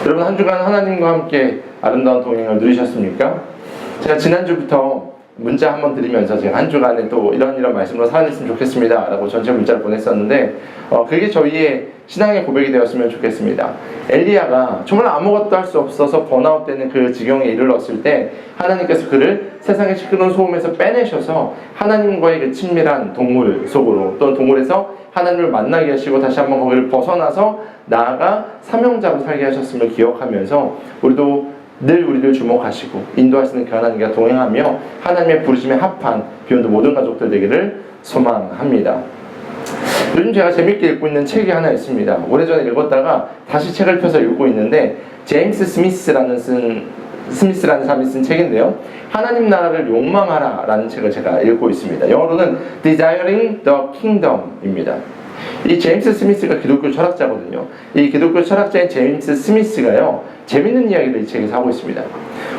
여러분 한 주간 하나님과 함께 아름다운 동행을 누리셨습니까? 제가 지난주부터 문자 한번 드리면서 제가 한 주간에 또 이런 말씀으로 살아냈으면 좋겠습니다 라고 전체 문자를 보냈었는데 그게 저희의 신앙의 고백이 되었으면 좋겠습니다. 엘리야가 정말 아무것도 할 수 없어서 번아웃되는 그 지경에 이르렀을 때 하나님께서 그를 세상의 시끄러운 소음에서 빼내셔서 하나님과의 그 친밀한 동물 속으로 또는 동물에서 하나님을 만나게 하시고 다시 한번 거기를 벗어나서 나아가 사명자로 살게 하셨음을 기억하면서 우리도 늘 우리를 주목하시고 인도하시는 그 하나님과 동행하며 하나님의 부르심에 합한 비욘드 모든 가족들 되기를 소망합니다. 요즘 제가 재밌게 읽고 있는 책이 하나 있습니다. 오래전에 읽었다가 다시 책을 펴서 읽고 있는데 제임스 스미스라는 사람이 쓴 책인데요. 하나님 나라를 욕망하라 라는 책을 제가 읽고 있습니다. 영어로는 Desiring the Kingdom입니다. 이 제임스 스미스가 기독교 철학자거든요. 이 기독교 철학자인 제임스 스미스가요, 재밌는 이야기를 이 책에서 하고 있습니다.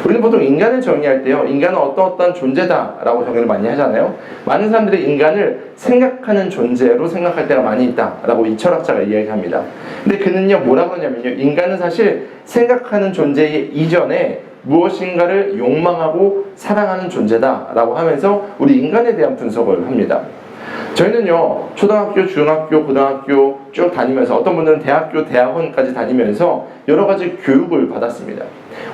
우리는 보통 인간을 정의할 때요, 인간은 어떤 존재다라고 정의를 많이 하잖아요. 많은 사람들이 인간을 생각하는 존재로 생각할 때가 많이 있다라고 이 철학자가 이야기합니다. 근데 그는요, 뭐라고 하냐면요, 인간은 사실 생각하는 존재의 이전에 무엇인가를 욕망하고 사랑하는 존재다라고 하면서 우리 인간에 대한 분석을 합니다. 저희는요, 초등학교, 중학교, 고등학교 쭉 다니면서 어떤 분들은 대학교, 대학원까지 다니면서 여러 가지 교육을 받았습니다.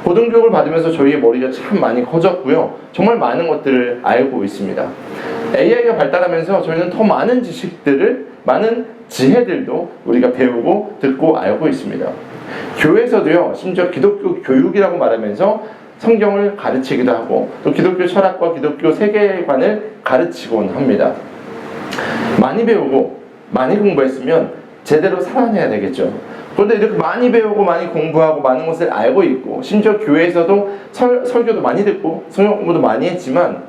고등교육을 받으면서 저희의 머리가 참 많이 커졌고요. 정말 많은 것들을 알고 있습니다. AI가 발달하면서 저희는 더 많은 지식들을, 많은 지혜들도 우리가 배우고 듣고 알고 있습니다. 교회에서도요, 심지어 기독교 교육이라고 말하면서 성경을 가르치기도 하고 또 기독교 철학과 기독교 세계관을 가르치곤 합니다. 많이 배우고 많이 공부했으면 제대로 살아내야 되겠죠. 그런데 이렇게 많이 배우고 많이 공부하고 많은 것을 알고 있고 심지어 교회에서도 설교도 많이 듣고 성경 공부도 많이 했지만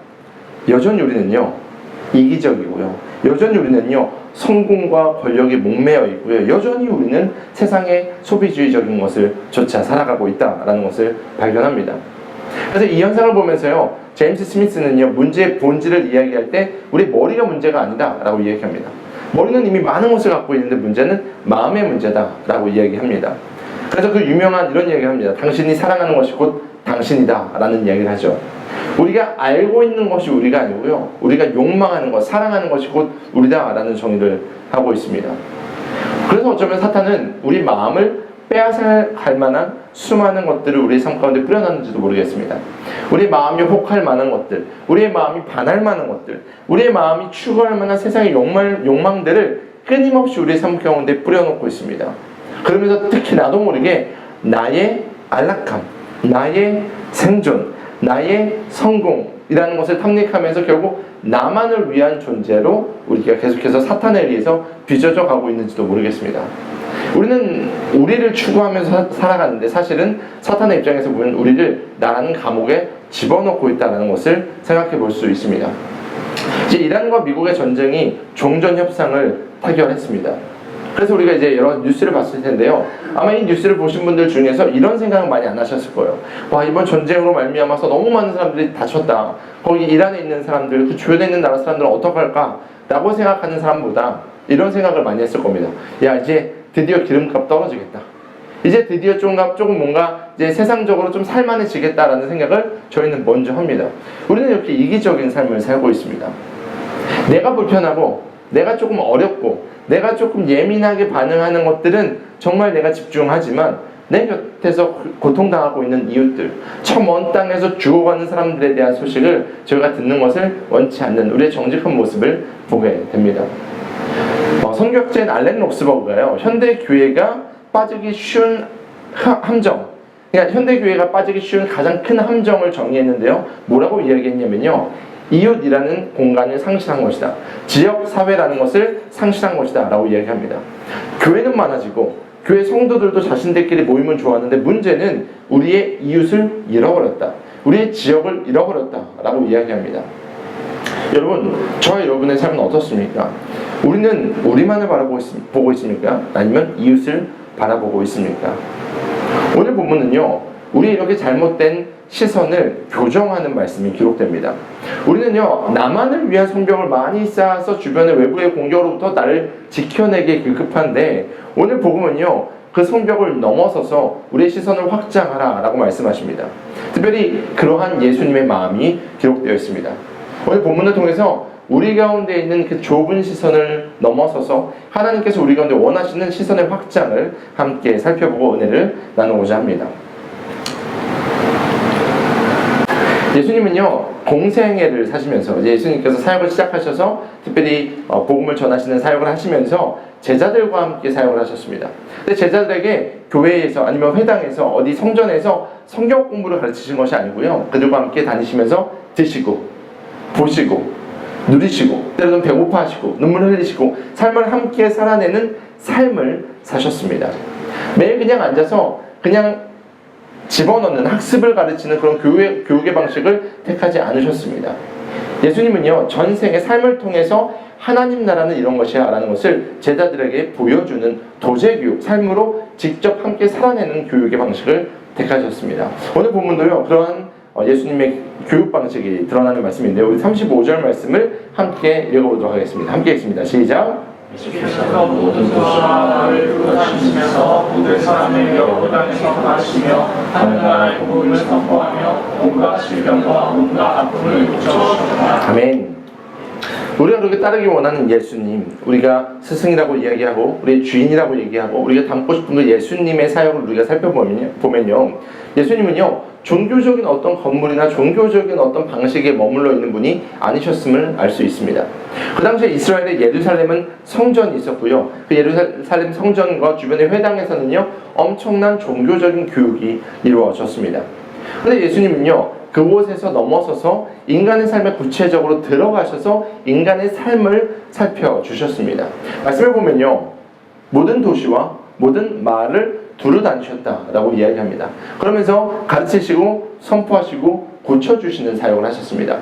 여전히 우리는요, 이기적이고요, 여전히 우리는요, 성공과 권력에 목매여 있고요, 여전히 우리는 세상의 소비주의적인 것을 조차 살아가고 있다라는 것을 발견합니다. 그래서 이 현상을 보면서요, 제임스 스미스는요, 문제의 본질을 이야기할 때 우리 머리가 문제가 아니다 라고 이야기합니다. 머리는 이미 많은 것을 갖고 있는데 문제는 마음의 문제다 라고 이야기합니다. 그래서 그 유명한 이런 이야기를 합니다. 당신이 사랑하는 것이 곧 당신이다 라는 이야기를 하죠. 우리가 알고 있는 것이 우리가 아니고요, 우리가 욕망하는 것, 사랑하는 것이 곧 우리다 라는 정의를 하고 있습니다. 그래서 어쩌면 사탄은 우리 마음을 빼앗아갈 만한 수많은 것들을 우리의 삶 가운데 뿌려놨는지도 모르겠습니다. 우리의 마음이 혹할 만한 것들, 우리의 마음이 반할 만한 것들, 우리의 마음이 추구할 만한 세상의 욕망들을 끊임없이 우리의 삶 가운데 뿌려놓고 있습니다. 그러면서 특히 나도 모르게 나의 안락함, 나의 생존, 나의 성공이라는 것을 탐닉하면서 결국 나만을 위한 존재로 우리가 계속해서 사탄에 의해서 빚어져 가고 있는지도 모르겠습니다. 우리는 우리를 추구하면서 살아가는데 사실은 사탄의 입장에서 보면 우리를 나라는 감옥에 집어넣고 있다는 것을 생각해 볼 수 있습니다. 이제 이란과 미국의 전쟁이 종전 협상을 타결했습니다. 그래서 우리가 이제 여러 뉴스를 봤을 텐데요, 아마 이 뉴스를 보신 분들 중에서 이런 생각은 많이 안 하셨을 거예요. 와, 이번 전쟁으로 말미암아서 너무 많은 사람들이 다쳤다. 거기 이란에 있는 사람들, 그 주변에 있는 나라 사람들은 어떡할까? 라고 생각하는 사람보다 이런 생각을 많이 했을 겁니다. 야, 이제 드디어 기름값 떨어지겠다. 이제 드디어 조금 뭔가 이제 세상적으로 좀 살만해지겠다라는 생각을 저희는 먼저 합니다. 우리는 이렇게 이기적인 삶을 살고 있습니다. 내가 불편하고 내가 조금 어렵고 내가 조금 예민하게 반응하는 것들은 정말 내가 집중하지만 내 곁에서 고통당하고 있는 이웃들, 저 먼 땅에서 죽어가는 사람들에 대한 소식을 저희가 듣는 것을 원치 않는 우리의 정직한 모습을 보게 됩니다. 선교학자인 알렌 록스버그가요, 현대교회가 빠지기 쉬운 함정, 그러니까 현대교회가 빠지기 쉬운 가장 큰 함정을 정의했는데요, 뭐라고 이야기했냐면요, 이웃이라는 공간을 상실한 것이다, 지역사회라는 것을 상실한 것이다 라고 이야기합니다. 교회는 많아지고 교회 성도들도 자신들끼리 모임은 좋았는데 문제는 우리의 이웃을 잃어버렸다, 우리의 지역을 잃어버렸다 라고 이야기합니다. 여러분, 저와 여러분의 삶은 어떻습니까? 우리는 우리만을 보고 있습니까? 아니면 이웃을 바라보고 있습니까? 오늘 본문은요, 우리 이렇게 잘못된 시선을 교정하는 말씀이 기록됩니다. 우리는요, 나만을 위한 성벽을 많이 쌓아서 주변의 외부의 공격으로부터 나를 지켜내기에 급급한데 오늘 복음은요, 그 성벽을 넘어서서 우리의 시선을 확장하라 라고 말씀하십니다. 특별히 그러한 예수님의 마음이 기록되어 있습니다. 오늘 본문을 통해서 우리 가운데 있는 그 좁은 시선을 넘어서서 하나님께서 우리 가운데 원하시는 시선의 확장을 함께 살펴보고 은혜를 나누고자 합니다. 예수님은요, 공생애를 사시면서 예수님께서 사역을 시작하셔서 특별히 복음을 전하시는 사역을 하시면서 제자들과 함께 사역을 하셨습니다. 근데 제자들에게 교회에서 아니면 회당에서 어디 성전에서 성경 공부를 가르치신 것이 아니고요, 그들과 함께 다니시면서 드시고 보시고 누리시고 때로는 배고파하시고 눈물 흘리시고 삶을 함께 살아내는 삶을 사셨습니다. 매일 그냥 앉아서 그냥 집어넣는 학습을 가르치는 그런 교육의 방식을 택하지 않으셨습니다. 예수님은요, 전생의 삶을 통해서 하나님 나라는 이런 것이야 라는 것을 제자들에게 보여주는 도제교육, 삶으로 직접 함께 살아내는 교육의 방식을 택하셨습니다. 오늘 본문도요, 그러한 예수님의 교육 방식이 드러나는 말씀인데요, 우리 35절 말씀을 함께 읽어보도록 하겠습니다. 함께 읽습니다. 시작. 예수께서 모든 도시와 나라를 둘러다니시면서 모든 사람에게 요단에서 가르치며 하늘 나라의 복음을 선포하며 온갖 질병과 온갖 아픔을 고쳐주셨다. 아멘. 우리가 그렇게 따르기 원하는 예수님, 우리가 스승이라고 이야기하고 우리의 주인이라고 얘기하고 우리가 닮고 싶은 그 예수님의 사역을 우리가 살펴보면요, 예수님은요, 종교적인 어떤 건물이나 종교적인 어떤 방식에 머물러 있는 분이 아니셨음을 알 수 있습니다. 그 당시에 이스라엘의 예루살렘은 성전이 있었고요, 그 예루살렘 성전과 주변의 회당에서는요, 엄청난 종교적인 교육이 이루어졌습니다. 그런데 예수님은요, 그곳에서 넘어서서 인간의 삶에 구체적으로 들어가셔서 인간의 삶을 살펴주셨습니다. 말씀을 보면요, 모든 도시와 모든 마을을 두루 다니셨다라고 이야기합니다. 그러면서 가르치시고 선포하시고 고쳐주시는 사역을 하셨습니다.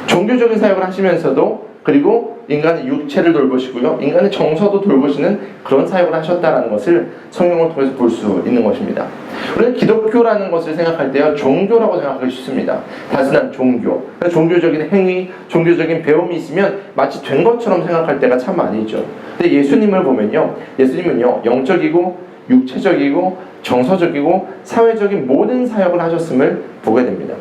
종교적인 사역을 하시면서도 그리고 인간의 육체를 돌보시고요, 인간의 정서도 돌보시는 그런 사역을 하셨다는 것을 성경을 통해서 볼 수 있는 것입니다. 우리는 기독교라는 것을 생각할 때요, 종교라고 생각하기 쉽습니다. 단순한 종교, 종교적인 행위, 종교적인 배움이 있으면 마치 된 것처럼 생각할 때가 참 많이죠. 근데 예수님을 보면요, 예수님은요, 영적이고 육체적이고 정서적이고 사회적인 모든 사역을 하셨음을 보게 됩니다.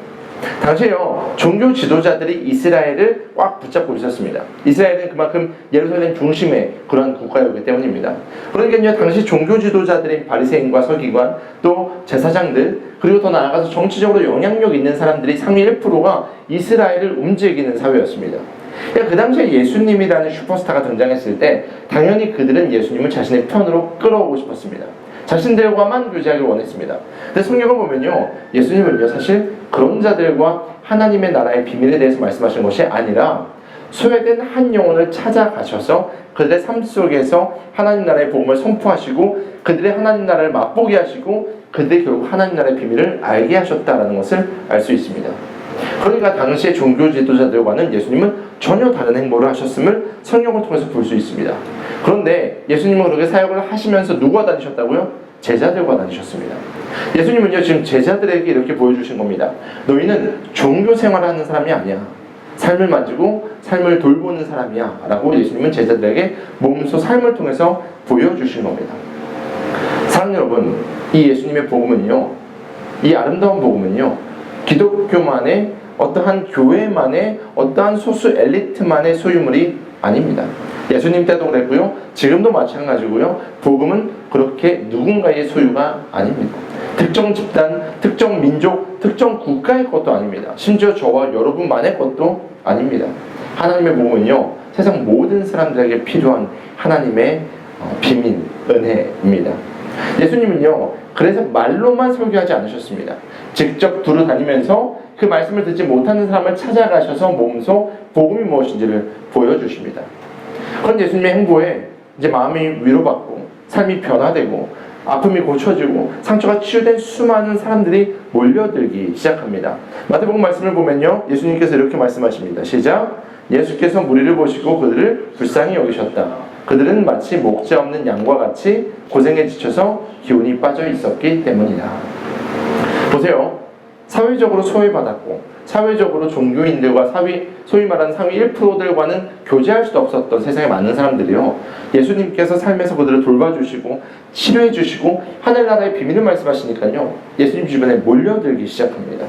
당시에요, 종교 지도자들이 이스라엘을 꽉 붙잡고 있었습니다. 이스라엘은 그만큼 예루살렘 중심의 그런 국가였기 때문입니다. 그러니까요, 당시 종교 지도자들인 바리새인과 서기관, 또 제사장들, 그리고 더 나아가서 정치적으로 영향력 있는 사람들이 상위 1%가 이스라엘을 움직이는 사회였습니다. 그 당시에 예수님이라는 슈퍼스타가 등장했을 때 당연히 그들은 예수님을 자신의 편으로 끌어오고 싶었습니다. 자신들과만 교제하기를 원했습니다. 근데 성경을 보면요, 예수님은요, 사실 그런 자들과 하나님의 나라의 비밀에 대해서 말씀하시는 것이 아니라 소외된 한 영혼을 찾아가셔서 그들의 삶 속에서 하나님 나라의 복음을 선포하시고 그들의 하나님 나라를 맛보게 하시고 그들이 결국 하나님 나라의 비밀을 알게 하셨다는 것을 알 수 있습니다. 그러니까 당시의 종교 지도자들과는 예수님은 전혀 다른 행보를 하셨음을 성경을 통해서 볼 수 있습니다. 그런데 예수님은 그렇게 사역을 하시면서 누구와 다니셨다고요? 제자들과 다니셨습니다. 예수님은요, 지금 제자들에게 이렇게 보여주신 겁니다. 너희는 종교 생활을 하는 사람이 아니야. 삶을 만지고 삶을 돌보는 사람이야 라고 예수님은 제자들에게 몸소 삶을 통해서 보여주신 겁니다. 사랑하는 여러분, 이 예수님의 복음은요, 이 아름다운 복음은요, 기독교만의 어떠한 교회만의 어떠한 소수 엘리트만의 소유물이 아닙니다. 예수님 때도 그랬고요, 지금도 마찬가지고요, 복음은 그렇게 누군가의 소유가 아닙니다. 특정 집단, 특정 민족, 특정 국가의 것도 아닙니다. 심지어 저와 여러분만의 것도 아닙니다. 하나님의 복음은요, 세상 모든 사람들에게 필요한 하나님의 비밀, 은혜입니다. 예수님은요, 그래서 말로만 설교하지 않으셨습니다. 직접 두루 다니면서 그 말씀을 듣지 못하는 사람을 찾아가셔서 몸소 복음이 무엇인지를 보여주십니다. 그런 예수님의 행보에 이제 마음이 위로받고 삶이 변화되고 아픔이 고쳐지고 상처가 치유된 수많은 사람들이 몰려들기 시작합니다. 마태복음 말씀을 보면요, 예수님께서 이렇게 말씀하십니다. 시작. 예수께서 무리를 보시고 그들을 불쌍히 여기셨다. 그들은 마치 목자 없는 양과 같이 고생에 지쳐서 기운이 빠져 있었기 때문이다. 보세요. 사회적으로 소외받았고 사회적으로 종교인들과 소위 말하는 상위 1%들과는 교제할 수도 없었던 세상에 많은 사람들이요, 예수님께서 삶에서 그들을 돌봐주시고 치료해주시고 하늘나라의 비밀을 말씀하시니까요, 예수님 주변에 몰려들기 시작합니다.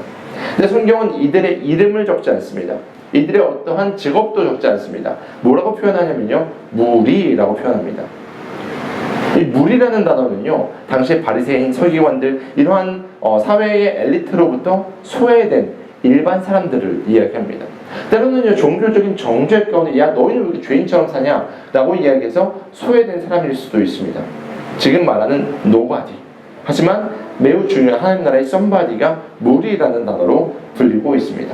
근데 성경은 이들의 이름을 적지 않습니다. 이들의 어떠한 직업도 적지 않습니다. 뭐라고 표현하냐면요, 무리라고 표현합니다. 이 무리라는 단어는요, 당시의 바리새인, 서기관들, 이러한 사회의 엘리트로부터 소외된 일반 사람들을 이야기합니다. 때로는요, 종교적인 정죄 가운데 야 너희는 왜 이렇게 죄인처럼 사냐 라고 이야기해서 소외된 사람일 수도 있습니다. 지금 말하는 nobody, 하지만 매우 중요한 하나님 나라의 somebody가 무리라는 단어로 불리고 있습니다.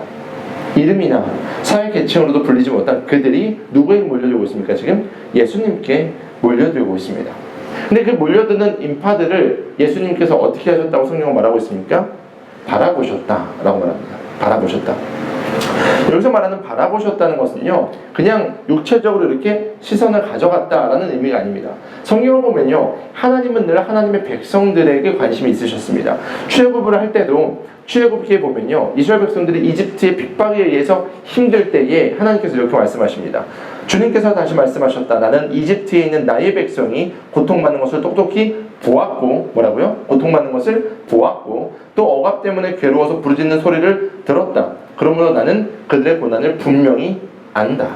이름이나 사회 계층으로도 불리지 못한 그들이 누구에게 몰려들고 있습니까? 지금 예수님께 몰려들고 있습니다. 근데 그 몰려드는 인파들을 예수님께서 어떻게 하셨다고 성경은 말하고 있습니까? 바라보셨다라고 말합니다. 바라보셨다. 여기서 말하는 바라보셨다는 것은요, 그냥 육체적으로 이렇게 시선을 가져갔다라는 의미가 아닙니다. 성경을 보면요, 하나님은 늘 하나님의 백성들에게 관심이 있으셨습니다. 출애굽을 할 때도 출애굽기에 보면요, 이스라엘 백성들이 이집트의 핍박에 의해서 힘들 때에 하나님께서 이렇게 말씀하십니다. 주님께서 다시 말씀하셨다. 나는 이집트에 있는 나의 백성이 고통받는 것을 똑똑히 보았고, 뭐라고요? 고통받는 것을 보았고, 또 억압 때문에 괴로워서 부르짖는 소리를 들었다. 그러므로 나는 그들의 고난을 분명히 안다.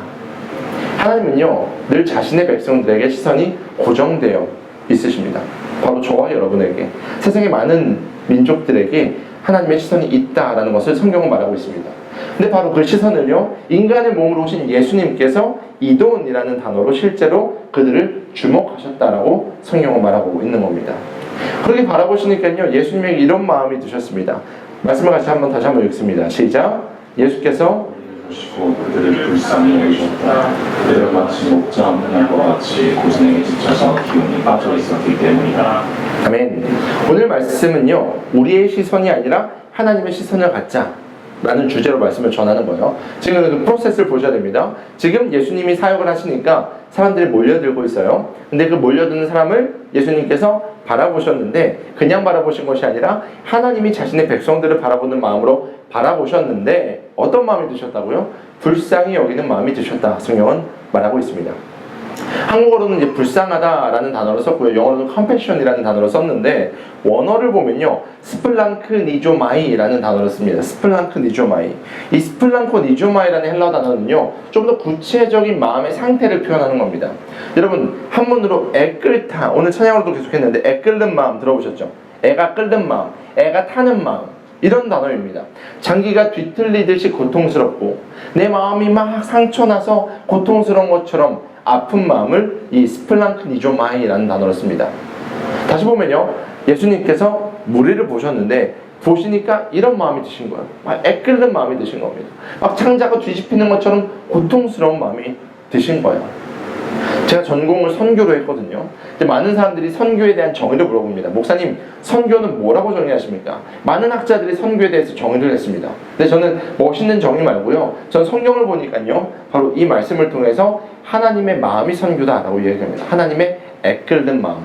하나님은요, 늘 자신의 백성들에게 시선이 고정되어 있으십니다. 바로 저와 여러분에게, 세상의 많은 민족들에게 하나님의 시선이 있다라는 것을 성경은 말하고 있습니다. 근데 바로 그 시선을요, 인간의 몸으로 오신 예수님께서 이돈이라는 단어로 실제로 그들을 주목하셨다라고 성경은 말하고 있는 겁니다. 그렇게 바라보시니까요, 예수님에게 이런 마음이 드셨습니다. 말씀을 다시 한번 읽습니다. 시작. 예수께서 보시고 그들을 불쌍히 여기셨다. 그들은 마치 목자 없는 양과 같이 고생에 지쳐서 기운이 빠져 있었기 때문이다. 아멘. 오늘 말씀은요, 우리의 시선이 아니라 하나님의 시선을 갖자 라는 주제로 말씀을 전하는 거예요. 지금 그 프로세스를 보셔야 됩니다. 지금 예수님이 사역을 하시니까 사람들이 몰려들고 있어요. 근데 그 몰려드는 사람을 예수님께서 바라보셨는데, 그냥 바라보신 것이 아니라 하나님이 자신의 백성들을 바라보는 마음으로 바라보셨는데, 어떤 마음이 드셨다고요? 불쌍히 여기는 마음이 드셨다, 성경은 말하고 있습니다. 한국어로는 이제 불쌍하다라는 단어를 썼고요, 영어로는 compassion이라는 단어를 썼는데, 원어를 보면요, 스플랑크니조마이라는 단어를 씁니다. 스플랑크니조마이. 이 스플랑크니조마이라는 헬라어 단어는요, 좀 더 구체적인 마음의 상태를 표현하는 겁니다. 여러분, 한문으로 애 끓다, 오늘 찬양으로도 계속했는데 애 끓는 마음 들어보셨죠? 애가 끓는 마음, 애가 타는 마음, 이런 단어입니다. 장기가 뒤틀리듯이 고통스럽고 내 마음이 막 상처나서 고통스러운 것처럼 아픈 마음을 이 스플랑크니조마이라는 단어로 씁니다. 다시 보면요, 예수님께서 무리를 보셨는데 보시니까 이런 마음이 드신 거예요. 막 애끓는 마음이 드신 겁니다. 막 창자가 뒤집히는 것처럼 고통스러운 마음이 드신 거예요. 제가 전공을 선교로 했거든요. 이제 많은 사람들이 선교에 대한 정의를 물어봅니다. 목사님, 선교는 뭐라고 정의하십니까? 많은 학자들이 선교에 대해서 정의를 했습니다. 근데 저는 멋있는 정의 말고요, 전 성경을 보니까요, 바로 이 말씀을 통해서 하나님의 마음이 선교다라고 이야기합니다. 하나님의 애끓는 마음.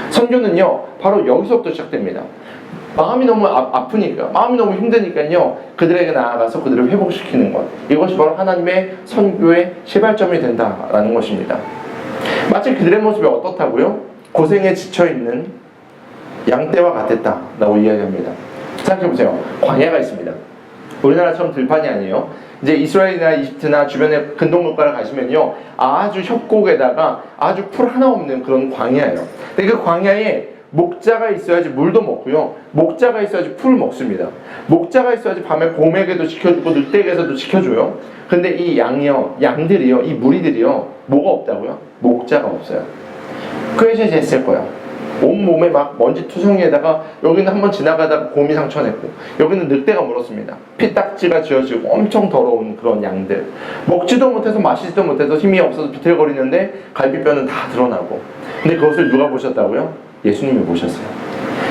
선교는요, 바로 여기서부터 시작됩니다. 마음이 너무 아프니까, 마음이 너무 힘드니까요, 그들에게 나아가서 그들을 회복시키는 것, 이것이 바로 하나님의 선교의 시발점이 된다라는 것입니다. 마치 그들의 모습이 어떻다고요? 고생에 지쳐있는 양떼와 같았다라고 이야기합니다. 생각해보세요. 광야가 있습니다. 우리나라처럼 들판이 아니에요. 이제 이스라엘이나 이집트나 주변의 근동국가를 가시면요, 아주 협곡에다가 아주 풀 하나 없는 그런 광야예요. 근데 그 광야에 목자가 있어야지 물도 먹고요, 목자가 있어야지 풀을 먹습니다. 목자가 있어야지 밤에 곰에게도 지켜주고 늑대에게도 지켜줘요. 근데 이 양들이요, 이 무리들이요, 뭐가 없다고요? 목자가 없어요. 꾀죄죄했을 거예요. 온몸에 막 먼지 투성이에다가 여기는 한번 지나가다가 곰이 상처냈고, 여기는 늑대가 물었습니다. 피딱지가 지어지고 엄청 더러운 그런 양들, 먹지도 못해서 마시지도 못해서 힘이 없어서 비틀거리는데 갈비뼈는 다 드러나고. 근데 그것을 누가 보셨다고요? 예수님이 보셨어요.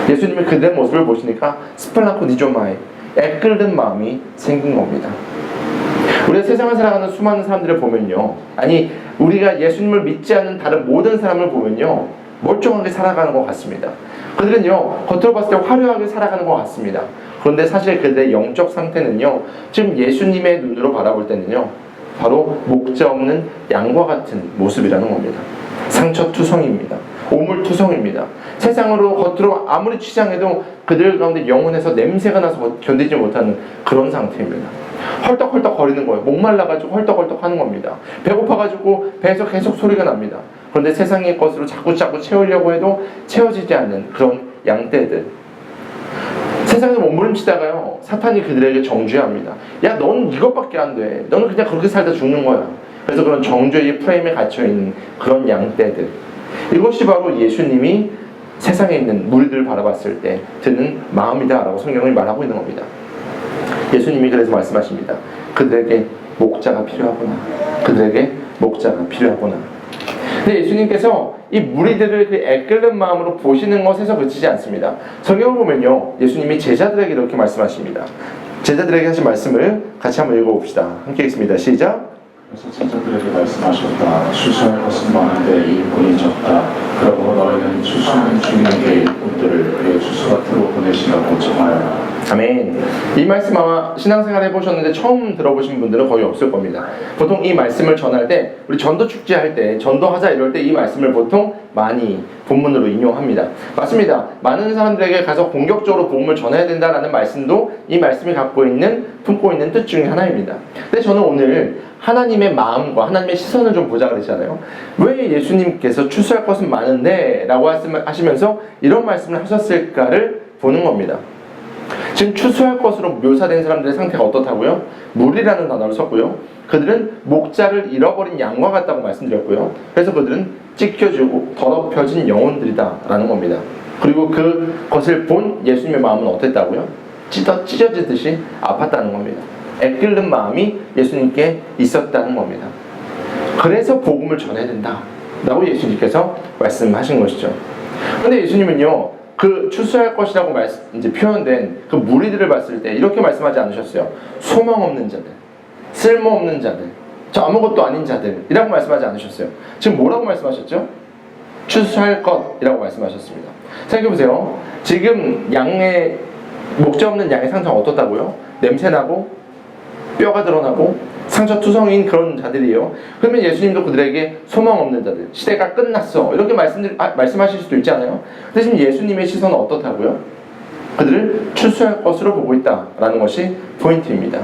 예수님이 그들의 모습을 보시니까 스플랑크니조마이, 애끓는 마음이 생긴 겁니다. 우리가 세상을 살아가는 수많은 사람들을 보면요, 아니 우리가 예수님을 믿지 않는 다른 모든 사람을 보면요, 멀쩡하게 살아가는 것 같습니다. 그들은요, 겉으로 봤을 때 화려하게 살아가는 것 같습니다. 그런데 사실 그들의 영적 상태는요, 지금 예수님의 눈으로 바라볼 때는요, 바로 목자 없는 양과 같은 모습이라는 겁니다. 상처투성입니다. 오물투성입니다. 세상으로 겉으로 아무리 치장해도 그들 가운데 영혼에서 냄새가 나서 견디지 못하는 그런 상태입니다. 헐떡헐떡 거리는 거예요. 목말라가지고 헐떡헐떡 하는 겁니다. 배고파가지고 배에서 계속 소리가 납니다. 그런데 세상의 것으로 자꾸 채우려고 해도 채워지지 않는 그런 양떼들. 세상에서 몸부림치다가요, 사탄이 그들에게 정죄합니다. 야, 넌 이것밖에 안 돼. 너는 그냥 그렇게 살다 죽는 거야. 그래서 그런 정죄의 프레임에 갇혀있는 그런 양떼들. 이것이 바로 예수님이 세상에 있는 무리들을 바라봤을 때 드는 마음이다 라고 성경이 말하고 있는 겁니다. 예수님이 그래서 말씀하십니다. 그들에게 목자가 필요하구나. 그들에게 목자가 필요하구나. 근데 예수님께서 이 무리들을 그 애끓는 마음으로 보시는 것에서 그치지 않습니다. 성경을 보면요, 예수님이 제자들에게 이렇게 말씀하십니다. 제자들에게 하신 말씀을 같이 한번 읽어봅시다. 함께 읽습니다. 시작. 그래서 제자들에게 말씀하셨다. 추수할 것은 많은데 일꾼이 적다. 그러므로 너희는 추수하는 중인 게 일꾼들을 그의 추수밭으로 보내시라고 정하여라. 아멘. 이 말씀 아마 신앙생활 해보셨는데 처음 들어보신 분들은 거의 없을 겁니다. 보통 이 말씀을 전할 때, 우리 전도 축제 할 때, 전도하자 이럴 때 이 말씀을 보통 많이 본문으로 인용합니다. 맞습니다. 많은 사람들에게 가서 공격적으로 복음을 전해야 된다라는 말씀도 이 말씀이 품고 있는 뜻 중에 하나입니다. 근데 저는 오늘 하나님의 마음과 하나님의 시선을 좀 보자 그랬잖아요. 왜 예수님께서 추수할 것은 많은데 라고 하시면서 이런 말씀을 하셨을까를 보는 겁니다. 지금 추수할 것으로 묘사된 사람들의 상태가 어떻다고요? 무리라는 단어를 썼고요. 그들은 목자를 잃어버린 양과 같다고 말씀드렸고요. 그래서 그들은 찢겨지고 더럽혀진 영혼들이다 라는 겁니다. 그리고 그것을 본 예수님의 마음은 어땠다고요? 찢어지듯이 아팠다는 겁니다. 애끓는 마음이 예수님께 있었다는 겁니다. 그래서 복음을 전해야 된다 라고 예수님께서 말씀하신 것이죠. 그런데 예수님은요, 그 추수할 것이라고 이제 표현된 그 무리들을 봤을 때 이렇게 말씀하지 않으셨어요. 소망 없는 자들, 쓸모없는 자들, 저 아무것도 아닌 자들이라고 말씀하지 않으셨어요. 지금 뭐라고 말씀하셨죠? 추수할 것이라고 말씀하셨습니다. 생각해보세요. 지금 목자 없는 양의 상태가 어떻다고요? 냄새나고 뼈가 드러나고 상처투성인 그런 자들이에요. 그러면 예수님도 그들에게 소망 없는 자들, 시대가 끝났어 이렇게 말씀하실 수도 있잖아요. 근데 지금 예수님의 시선은 어떻다고요? 그들을 추수할 것으로 보고 있다라는 것이 포인트입니다.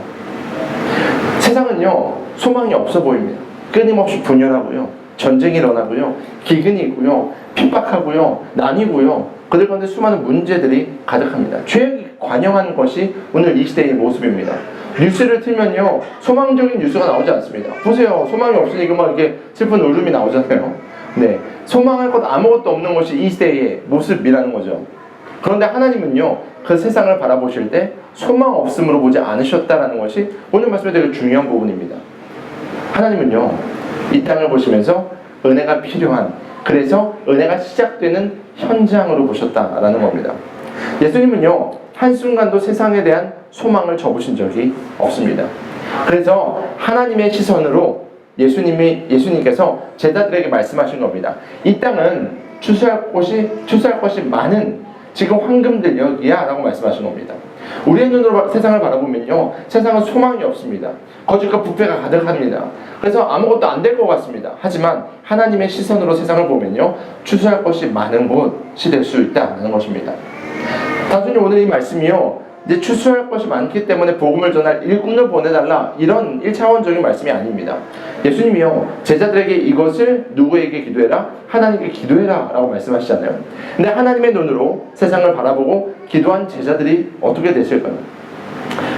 세상은요, 소망이 없어 보입니다. 끊임없이 분열하고요, 전쟁이 일어나고요, 기근이 있고요, 핍박하고요, 난이고요, 그들 가운데 수많은 문제들이 가득합니다. 죄악이 관영하는 것이 오늘 이 시대의 모습입니다. 뉴스를 틀면요, 소망적인 뉴스가 나오지 않습니다. 보세요, 소망이 없으니까 막 이렇게 슬픈 울음이 나오잖아요. 네, 소망할 것 아무것도 없는 것이 이 시대의 모습이라는 거죠. 그런데 하나님은요, 그 세상을 바라보실 때 소망 없음으로 보지 않으셨다라는 것이 오늘 말씀에 되게 중요한 부분입니다. 하나님은요, 이 땅을 보시면서 은혜가 필요한, 그래서 은혜가 시작되는 현장으로 보셨다라는 겁니다. 예수님은요, 한순간도 세상에 대한 소망을 접으신 적이 없습니다. 그래서 하나님의 시선으로 예수님께서 제자들에게 말씀하신 겁니다. 이 땅은 추수할 것이 많은 지금 황금들역이야 라고 말씀하신 겁니다. 우리의 눈으로 세상을 바라보면요, 세상은 소망이 없습니다. 거짓과 부패가 가득합니다. 그래서 아무것도 안 될 것 같습니다. 하지만 하나님의 시선으로 세상을 보면요, 추수할 것이 많은 곳이 될 수 있다는 것입니다. 단순히 오늘 이 말씀이요, 이제 추수할 것이 많기 때문에 복음을 전할 일꾼을 보내달라 이런 1차원적인 말씀이 아닙니다. 예수님이요, 제자들에게 이것을 누구에게 기도해라? 하나님께 기도해라 라고 말씀하시잖아요. 근데 하나님의 눈으로 세상을 바라보고 기도한 제자들이 어떻게 됐을까요?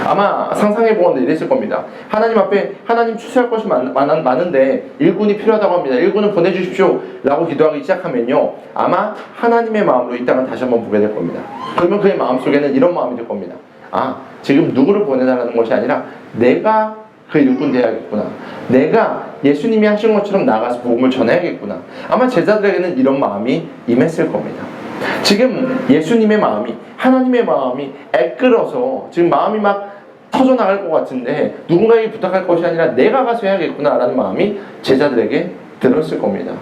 아마 상상해보건대 이랬을 겁니다. 하나님 앞에 하나님 추수할 것이 많은데 일꾼이 필요하다고 합니다. 일꾼을 보내주십시오 라고 기도하기 시작하면요, 아마 하나님의 마음으로 이 땅을 다시 한번 보게 될 겁니다. 그러면 그의 마음속에는 이런 마음이 들 겁니다. 아, 지금 누구를 보내달라는 것이 아니라 내가 그 일꾼 돼야겠구나, 내가 예수님이 하신 것처럼 나가서 복음을 전해야겠구나. 아마 제자들에게는 이런 마음이 임했을 겁니다. 지금 예수님의 마음이, 하나님의 마음이 애끓어서 지금 마음이 막 터져나갈 것 같은데 누군가에게 부탁할 것이 아니라 내가 가서 해야겠구나 라는 마음이 제자들에게 들었을 겁니다.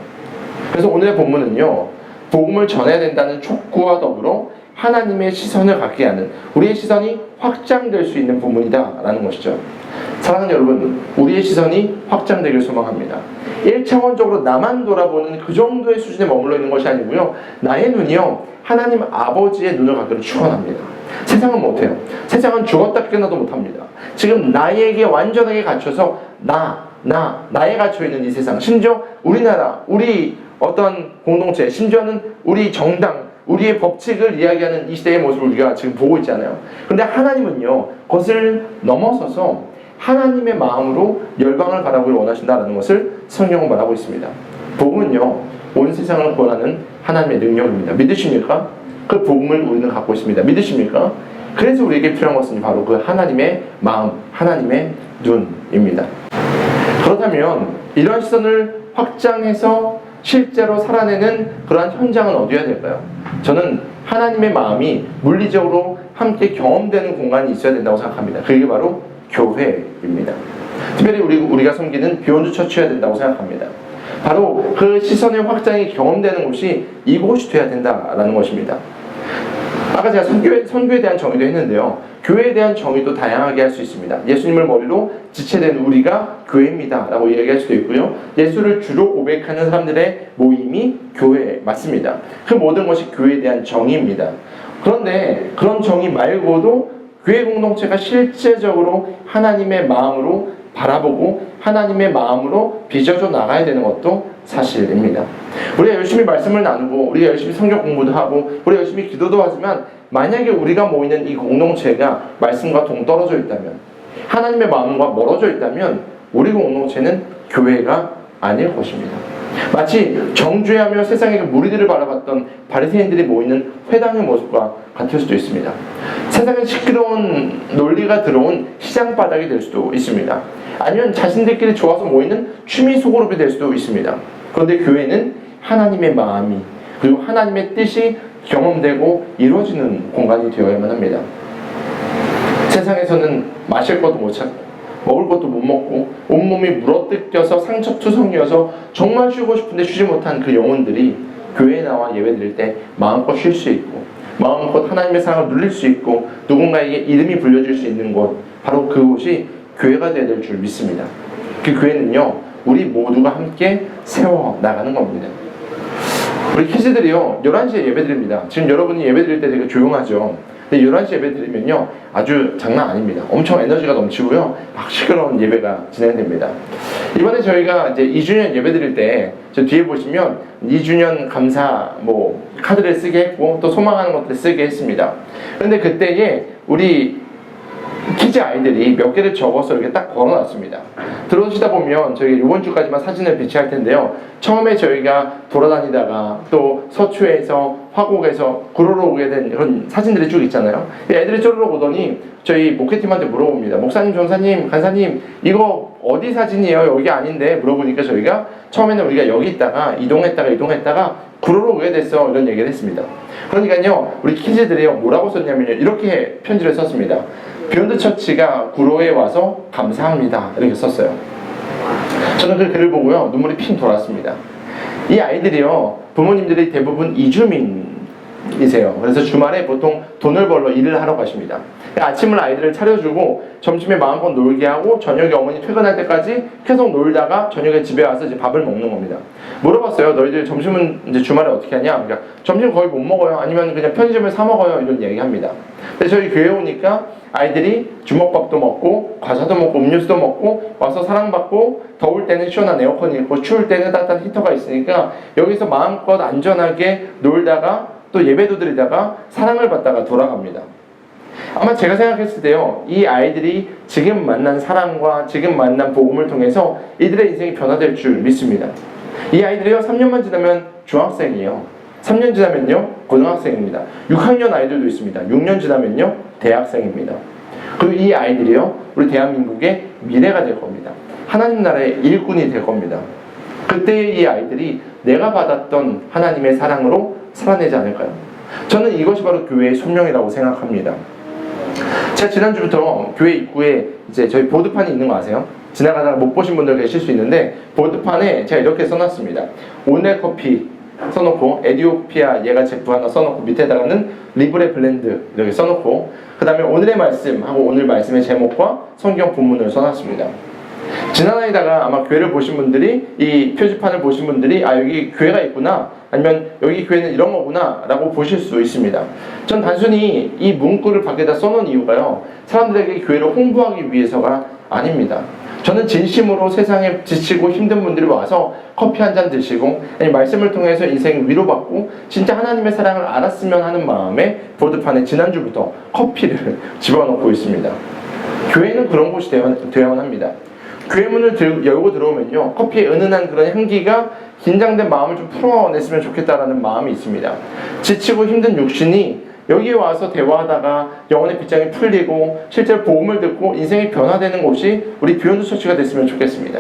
그래서 오늘의 본문은요, 복음을 전해야 된다는 촉구와 더불어 하나님의 시선을 갖게 하는, 우리의 시선이 확장될 수 있는 부분이다라는 것이죠. 사랑하는 여러분, 우리의 시선이 확장되길 소망합니다. 1차원적으로 나만 돌아보는 그 정도의 수준에 머물러 있는 것이 아니고요. 나의 눈이요, 하나님 아버지의 눈을 갖기를 축원합니다. 세상은 못해요. 세상은 죽었다 깨어나도 못합니다. 지금 나에게 완전하게 갇혀서 나에 갇혀있는 이 세상, 심지어 우리나라, 우리 어떤 공동체, 심지어는 우리 정당, 우리의 법칙을 이야기하는 이 시대의 모습을 우리가 지금 보고 있잖아요. 그런데 하나님은요, 그것을 넘어서서 하나님의 마음으로 열방을 바라보길 원하신다는 것을 성경은 말하고 있습니다. 복음은요, 온 세상을 구원하는 하나님의 능력입니다. 믿으십니까? 그 복음을 우리는 갖고 있습니다. 믿으십니까? 그래서 우리에게 필요한 것은 바로 그 하나님의 마음, 하나님의 눈입니다. 그렇다면 이런 시선을 확장해서 실제로 살아내는 그러한 현장은 어디여야 될까요? 저는 하나님의 마음이 물리적으로 함께 경험되는 공간이 있어야 된다고 생각합니다. 그게 바로 교회입니다. 특별히 우리가 섬기는 비욘드 처치여야 된다고 생각합니다. 바로 그 시선의 확장이 경험되는 곳이 이곳이 돼야 된다라는 것입니다. 아까 제가 선교에 대한 정의도 했는데요. 교회에 대한 정의도 다양하게 할 수 있습니다. 예수님을 머리로 지체된 우리가 교회입니다 라고 이야기할 수도 있고요. 예수를 주로 고백하는 사람들의 모임이 교회 맞습니다. 그 모든 것이 교회에 대한 정의입니다. 그런데 그런 정의 말고도 교회 공동체가 실제적으로 하나님의 마음으로 바라보고 하나님의 마음으로 빚어져 나가야 되는 것도 사실입니다. 우리가 열심히 말씀을 나누고 우리가 열심히 성경 공부도 하고 우리가 열심히 기도도 하지만 만약에 우리가 모이는 이 공동체가 말씀과 동떨어져 있다면, 하나님의 마음과 멀어져 있다면 우리 공동체는 교회가 아닐 것입니다. 마치 정죄하며 세상의 무리들을 바라봤던 바리새인들이 모이는 회당의 모습과 같을 수도 있습니다. 세상에 시끄러운 논리가 들어온 시장 바닥이 될 수도 있습니다. 아니면 자신들끼리 좋아서 모이는 취미 소그룹이 될 수도 있습니다. 그런데 교회는 하나님의 마음이 그리고 하나님의 뜻이 경험되고 이루어지는 공간이 되어야만 합니다. 세상에서는 마실 것도 못 찾고 먹을 것도 못 먹고 온몸이 물어뜯겨서 상처투성이어서 정말 쉬고 싶은데 쉬지 못한 그 영혼들이 교회에 나와 예배드릴 때 마음껏 쉴 수 있고 마음껏 하나님의 사랑을 누릴 수 있고 누군가에게 이름이 불려질 수 있는 곳, 바로 그곳이 교회가 되어야 될 줄 믿습니다. 그 교회는요, 우리 모두가 함께 세워나가는 겁니다. 우리 키즈들이요, 11시에 예배드립니다. 지금 여러분이 예배드릴 때 되게 조용하죠. 근데 11시 예배 드리면요, 아주 장난 아닙니다. 엄청 에너지가 넘치고요, 막 시끄러운 예배가 진행됩니다. 이번에 저희가 이제 2주년 예배 드릴 때, 저 뒤에 보시면 2주년 감사 카드를 쓰게 했고, 또 소망하는 것들을 쓰게 했습니다. 그런데 그때에 우리 키즈 아이들이 몇 개를 적어서 이렇게 딱 걸어놨습니다. 들어오시다 보면 저희가 이번 주까지만 사진을 배치할 텐데요. 처음에 저희가 돌아다니다가 또 서초에서 화곡에서 구로로 오게 된 그런 사진들이 쭉 있잖아요. 애들이 쪼르륵 오더니 저희 목회팀한테 물어봅니다. 목사님, 전사님, 간사님, 이거 어디 사진이에요? 여기 아닌데 물어보니까 저희가 처음에는 우리가 여기 있다가 이동했다가 구로로 오게 됐어, 이런 얘기를 했습니다. 그러니까요, 우리 키즈들이 뭐라고 썼냐면요, 이렇게 편지를 썼습니다. 비욘드 처치가 구로에 와서 감사합니다, 이렇게 썼어요. 저는 그 글을 보고요, 눈물이 핑 돌았습니다. 이 아이들이요, 부모님들이 대부분 이주민이세요. 그래서 주말에 보통 돈을 벌러 일을 하러 가십니다. 아침을 아이들을 차려주고 점심에 마음껏 놀게 하고 저녁에 어머니 퇴근할 때까지 계속 놀다가 저녁에 집에 와서 이제 밥을 먹는 겁니다. 물어봤어요. 너희들 점심은 이제 주말에 어떻게 하냐? 그러니까 점심 거의 못 먹어요. 아니면 그냥 편의점에서 사 먹어요. 이런 얘기합니다. 근데 저희 교회 오니까 아이들이 주먹밥도 먹고 과자도 먹고 음료수도 먹고 와서 사랑받고, 더울 때는 시원한 에어컨이 있고 추울 때는 따뜻한 히터가 있으니까 여기서 마음껏 안전하게 놀다가 또 예배도 드리다가 사랑을 받다가 돌아갑니다. 아마 제가 생각했을 때요, 이 아이들이 지금 만난 사랑과 지금 만난 복음을 통해서 이들의 인생이 변화될 줄 믿습니다. 이 아이들이요, 3년만 지나면 중학생이에요. 3년 지나면요, 고등학생입니다. 6학년 아이들도 있습니다. 6년 지나면요, 대학생입니다. 그리고 이 아이들이요, 우리 대한민국의 미래가 될 겁니다. 하나님 나라의 일꾼이 될 겁니다. 그때 이 아이들이 내가 받았던 하나님의 사랑으로 살아내지 않을까요? 저는 이것이 바로 교회의 소명이라고 생각합니다. 제가 지난주부터 교회 입구에 이제 저희 보드판이 있는 거 아세요? 지나가다가 못 보신 분들 계실 수 있는데 보드판에 제가 이렇게 써놨습니다. 오늘 커피, 써놓고 에디오피아 예가제프 하나 써놓고 밑에다가는 리브레 블렌드 이렇게 써놓고 그 다음에 오늘의 말씀하고 오늘 말씀의 제목과 성경 본문을 써놨습니다. 지난해에다가 아마 교회를 보신 분들이 이 표지판을 보신 분들이 아 여기 교회가 있구나 아니면 여기 교회는 이런 거구나 라고 보실 수 있습니다. 전 단순히 이 문구를 밖에다 써놓은 이유가요 사람들에게 교회를 홍보하기 위해서가 아닙니다. 저는 진심으로 세상에 지치고 힘든 분들이 와서 커피 한 잔 드시고 아니 말씀을 통해서 인생 위로받고 진짜 하나님의 사랑을 알았으면 하는 마음에 보드판에 지난주부터 커피를 집어넣고 있습니다. 교회는 그런 곳이 되어야만 합니다. 교회 문을 열고 들어오면요 커피의 은은한 그런 향기가 긴장된 마음을 좀 풀어냈으면 좋겠다라는 마음이 있습니다. 지치고 힘든 육신이 여기에 와서 대화하다가 영혼의 빗장이 풀리고 실제로 복음을 듣고 인생이 변화되는 곳이 우리 비욘드 처치가 됐으면 좋겠습니다.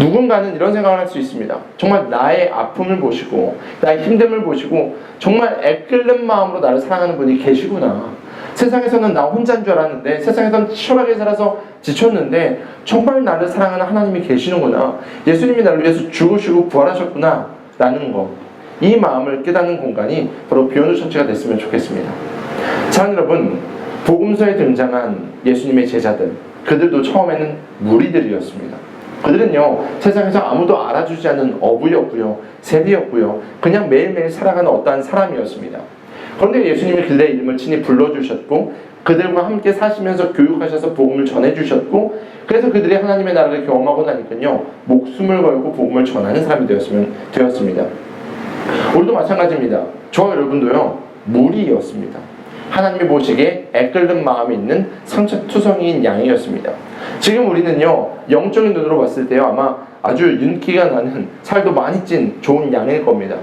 누군가는 이런 생각을 할 수 있습니다. 정말 나의 아픔을 보시고 나의 힘듦을 보시고 정말 애끓는 마음으로 나를 사랑하는 분이 계시구나. 세상에서는 나 혼자인 줄 알았는데 세상에서는 치열하게 살아서 지쳤는데 정말 나를 사랑하는 하나님이 계시는구나. 예수님이 나를 위해서 죽으시고 부활하셨구나 라는 것, 이 마음을 깨닫는 공간이 바로 비욘드 처치가 됐으면 좋겠습니다. 사랑하는 여러분, 복음서에 등장한 예수님의 제자들, 그들도 처음에는 무리들이었습니다. 그들은요 세상에서 아무도 알아주지 않는 어부였고요 세리였고요 그냥 매일매일 살아가는 어떠한 사람이었습니다. 그런데 예수님이 그들의 이름을 친히 불러주셨고 그들과 함께 사시면서 교육하셔서 복음을 전해주셨고 그래서 그들이 하나님의 나라를 경험하고 나니까요 목숨을 걸고 복음을 전하는 사람이 되었습니다. 우리도 마찬가지입니다. 저와 여러분도요 무리였습니다. 하나님이 보시기에 애끓는 마음이 있는 상처투성이인 양이었습니다. 지금 우리는요 영적인 눈으로 봤을 때요 아마 아주 윤기가 나는 살도 많이 찐 좋은 양일 겁니다.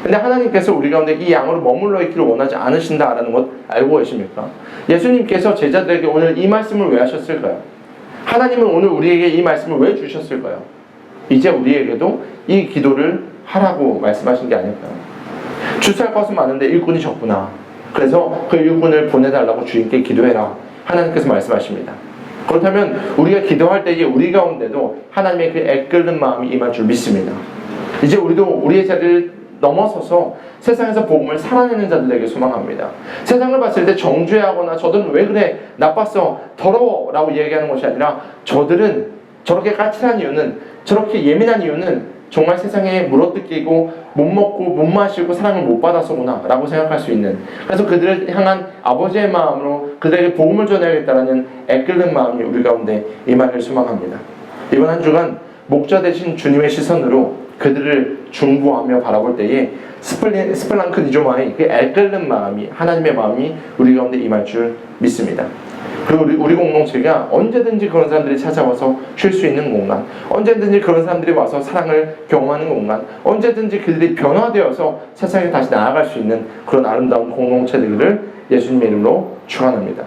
근데 하나님께서 우리 가운데 이 양으로 머물러 있기를 원하지 않으신다라는 것 알고 계십니까? 예수님께서 제자들에게 오늘 이 말씀을 왜 하셨을까요? 하나님은 오늘 우리에게 이 말씀을 왜 주셨을까요? 이제 우리에게도 이 기도를 하라고 말씀하신 게 아닐까요? 추수할 것은 많은데 일꾼이 적구나. 그래서 그 일꾼을 보내달라고 주님께 기도해라. 하나님께서 말씀하십니다. 그렇다면 우리가 기도할 때에 우리 가운데도 하나님의 그 애끓는 마음이 임할 줄 믿습니다. 이제 우리도 우리의 자리를 넘어서서 세상에서 복음을 살아내는 자들에게 소망합니다. 세상을 봤을 때 정죄하거나 저들은 왜 그래 나빴어 더러워 라고 얘기하는 것이 아니라 저들은 저렇게 까칠한 이유는 저렇게 예민한 이유는 정말 세상에 물어뜯기고 못 먹고 못 마시고 사랑을 못 받아서구나 라고 생각할 수 있는, 그래서 그들을 향한 아버지의 마음으로 그들에게 복음을 전해야겠다라는 애끓는 마음이 우리 가운데 임하기를 소망합니다. 이번 한 주간 목자 되신 주님의 시선으로 그들을 중보하며 바라볼 때에 스플랑크 니조마의 그 애끓는 마음이, 하나님의 마음이 우리 가운데 임할 줄 믿습니다. 그리고 우리 공동체가 언제든지 그런 사람들이 찾아와서 쉴 수 있는 공간, 언제든지 그런 사람들이 와서 사랑을 경험하는 공간, 언제든지 그들이 변화되어서 세상에 다시 나아갈 수 있는 그런 아름다운 공동체들을 예수님의 이름으로 축원합니다.